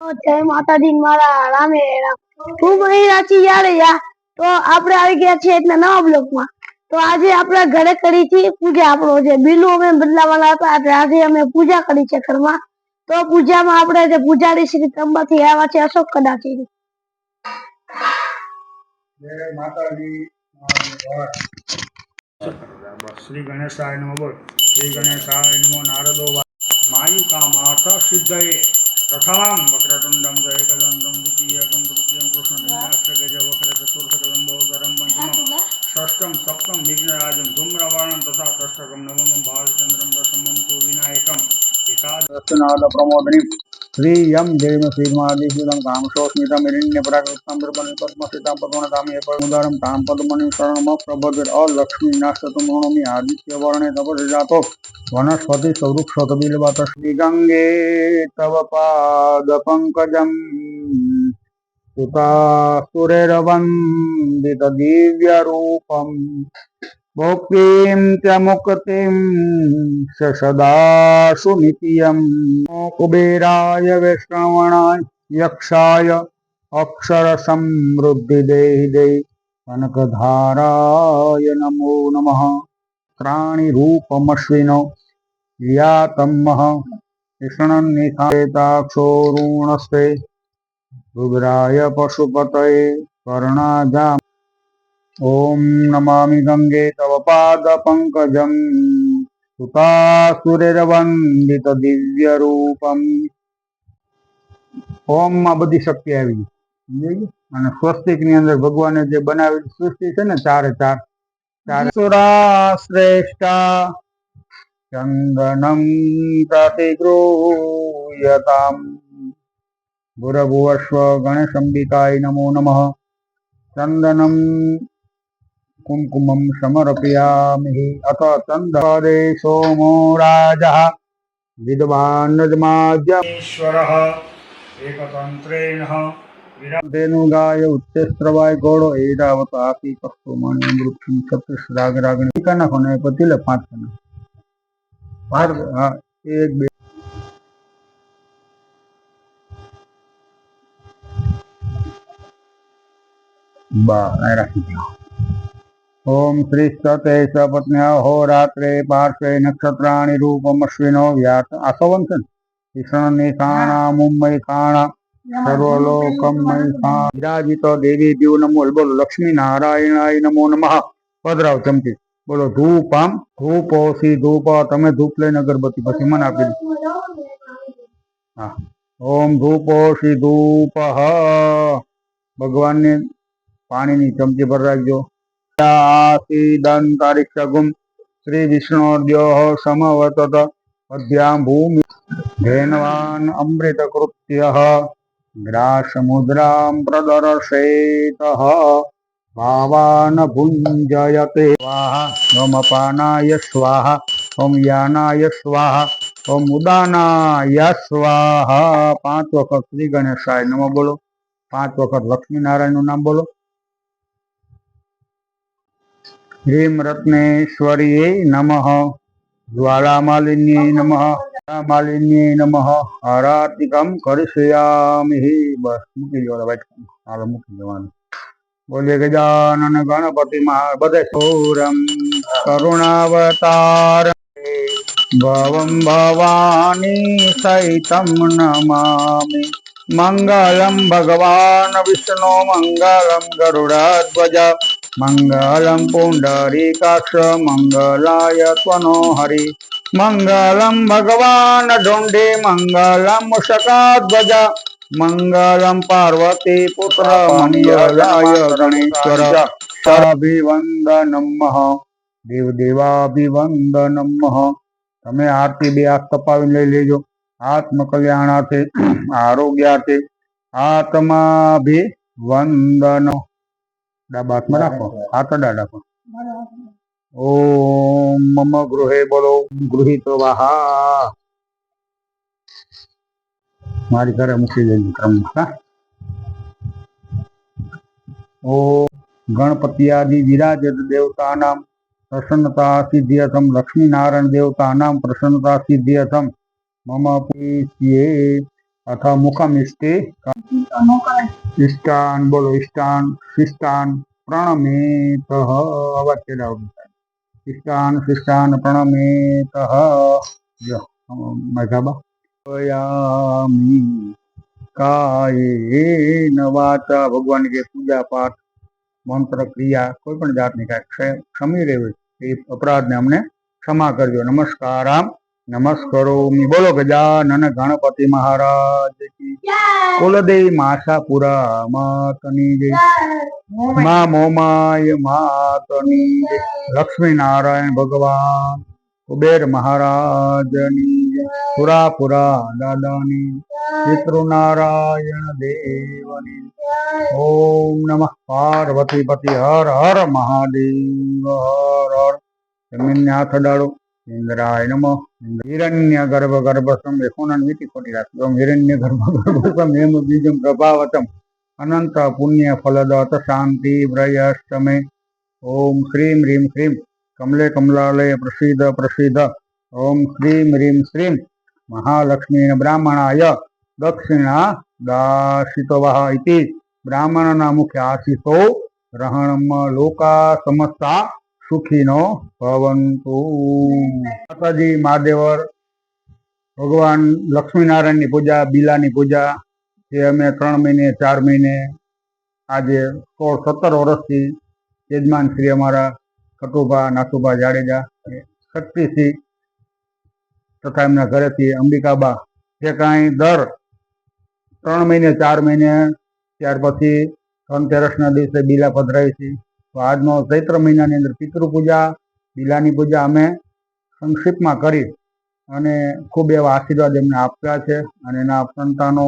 જય માતાજી મારા રામે રામ. ખૂબ અહીં રાચી યાર યા તો આપણે આવી ગયા છીએ એટલે નવા બ્લોકમાં. તો આજે આપણે ઘરે કરી હતી પૂજા. આપણો જે બિલું અમે બદલાવાના હતા એટલે આજે અમે પૂજા કરી છે ઘરમાં. તો પૂજામાં આપણે જે પૂજારી શ્રી ત્રંબકથી આવ્યા છે અશોક કદાચી. જય માતાજી. શ્રી ગણેશાય નમો. બોલ શ્રી ગણેશાય નમો. નારદો માયુકામાર્થ સિદ્ધયે પ્રથમમ વક્રતુંડમ જયકદંતમ દ્વિતીયકમ તૃતીયમ કૃષ્ણલિંગાસ્ત્ર ગજ વક્ર ચતુર્થક લંબોદરમ પંચમમ ષષ્ઠમ સપ્તમ વિઘ્નરાજમ ધૂમ્રવાણમ તથા ષષ્ઠકમ નવમમ ભાલચંદ્રમ દશમમ તુ વિનાયકમ એકાદશનાદ પ્રમોદની શ્રી યમ જૈમ શ્રીમાदिशिदं कामशोस्मितमिरण्य प्राकृतं ब्रह्मणि पद्मसितां पद्मनाथामि पद्मोदरं तां पद्मनि शरणम प्रभद्र अलक्ष्मी नाशतु मृणोमि आदित्य वर्णे तपसि जातो वनस्पति सौरुक्षत बिलवत श्री गंगे तव पाद पंकजं सुतासुरैर्वन्दित दिव्य रूपम् भोक्तिं च मुक्तिं च सदा सुनित्यं कुबेराय वैष्णवाय यक्षाय अक्षर समृद्धि देहि कनकधाराय नमो नमः त्राणि रूपमश्विनो यातमः कृष्णन्निखाताक्षोरुणस्ते रुद्राय पशुपतये कर्णाजा ओम नमामि गंगे तव पाद पंकजं सुतासुरैर्वन्दित दिव्य रूपम। ओम में बधी शक्ति आई गई અને સ્વસ્તિક ની અંદર ભગવાને જે બનાવેલી સૃષ્ટિ છે ને ચારે ચાર સુરા શ્રેષ્ઠા ચંદનમ પ્રતિગૃહ્યતામ ભૂરભુવસ્વ ગણેશંબિકાય નમો નમઃ ચંદનમ कुंकुमं समर्पयामि अथ चंदे सोमो राजः विद्वान्नजमाज्येश्वरः एकतन्त्रेण विराधेनुगाय उच्चस्रवाय घोड़ो एरावतापि कस्तुमणि मृत्युं छत्तीसरागरागणी का ना होने पतिले पांच करना पांच हाँ एक बे बा राखी दिया। ओम श्री सते सपत्न्या होरात्रे पार्श्वे नक्षत्राणि रूपमश्विनो व्यात आसवंसन कृष्णनि खाणा मुंबई खाणा सर्वलोकमय खाणा विराजितो देवी देव नमो बोलो लक्ष्मी नारायणाय नमो नमः पधराव चमकी बोलो धूपम धूपोसी धूप तमे धूप लઈને अगरबत्ती પછી મને આપી હા ओम धूपोसी धूप भगवान ने पानी ની ચમચી ભર રાખજો आसीदंतरिक्षगुं श्री विष्णोर्द्योः समवर्तत मध्यां भूमि धेनवान् अमृतकृत्यः ग्रासमुद्रां प्रदर्शयेतः भावान् भुञ्जयते स्वाहा ओम अपानाय स्वाहा ओम यानाय स्वाहा ओम उदानाय स्वाहा। 5 वखत श्री गणेशाय नमः बोलो 5 वखत लक्ष्मी नारायण નું નામ बोलो ह्रीं रत्नेश्वर्यै नमः ज्वालामालिन्यै नमः मालिन्यै नमः आरातिकं करिष्यामि बस मूकी दो भाई हालो मूकी देवानुं बोलिए गजानन गणपति महाबदे शूरं करुणावतार भवं भवानी सहितं नमामि मंगलम भगवान विष्णु मंगलम गरुड़ध्वज मंगलम पुंडरीकाक्ष मंगलाय त्वनो हरि मंगलम भगवान ढुंडी मंगलम मूषकाध्वज मंगलम पार्वती पुत्र मंगलाय गणेश्वर अभिवंदनम देवदेवाभिवंदनम। तमे आरती बे हाथ तपावी लई लेजो आत्मकल्याणार्थे आरोग्यार्थे आत्माभिवंदन डाबा हाथमां राखो हाथ अड्डा राखो ओम मम गृहे बोलो गृहित वाहा मारी घरे मूकी देજો क्रमમાં ओम गणपत्यादि विराजत देवतानां प्रसन्नता सिद्ध्यर्थं लक्ष्मी नारायण देवतानां प्रसन्नता सिद्ध्यर्थं मम प्रीत्यै अथ मुखम इष्टान बोलो इष्टान शिष्टान प्रणमेत अवाज केला इष्टान शिष्टान प्रणमेत जो मजाबा यामी कायेन वाचा भगवान के पूजा पाठ मंत्र क्रिया कोई पण जातनी कांई क्षमी रहेवी ए अपराध ने अमने क्षमा करजो। नमस्काराम नमस्करोमि बोलो गजानन गणपति महाराज की कुलदेवी माशापुरा मातनी जय मां मोमाय मातनी जय लक्ष्मी नारायण भगवान कुबेर महाराजनी जय पुरापुरा दादानी पितृनारायण देवनी ओम नमः पार्वती पति हर हर महादेव हर हर जमीन हाथ डालो इंद्राय नमः हिरण्य गर्भ गर्भसम एकोनवीति कोटी राष्ट्रम हिरण्य गर्भ गर्भसम हेम बीजम प्रभावतम अनंत पुण्य फलदत शांति व्रयष्टमे ओम श्रीं ह्रीं श्रीं कमले कमलालय प्रसीद प्रसीद ओम श्रीं ह्रीं श्रीं महालक्ष्मी ब्राह्मणाय दक्षिणा दाशितवः इति ब्राह्मणना मुख्य आशिषो ग्रहणम लोका समस्ता सुखीनो भवन्तु। माताजी महादेवर भगवान लक्ष्मीनारायण की पूजा बीला की पूजा ये अमे 3 महीने 4 महीने आज 16-17 वर्षथी यजमान श्री अमारा कटुभा नाथुभा जाडेजा शक्तिसिंह तथा एमना घरेथी अंबिकाबा जे कांई दर 3 महीने 4 महीने त्यार पछी धनतेरसना दिवसे बीला पधरावी छे। तो आजनो चैत्र महीनानी अंदर पितृपूजा बीलानी पूजा अमे संक्षिप्तमां करी अने खूब एवा आशीर्वाद एमने आप्या छे अने एना संतानो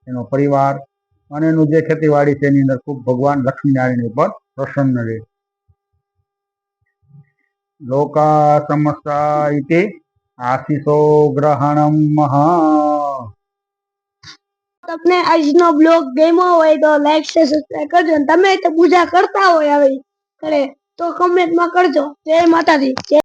एनो परिवार अने एनु जे खेतीवाड़ी छे एनी अंदर खूब भगवान लक्ष्मीनारायण उपर प्रसन्न रहे। लोका समस्ता इति आशीषो ग्रहणम महा। તમને આજનો બ્લોગ ગમ્યો હોય તો લાઈક શેર સબસ્ક્રાઇબ કરજો અને તમે તો પૂજા કરતા હોય હવે કરે તો કમેન્ટમાં કરજો જય માતાજી।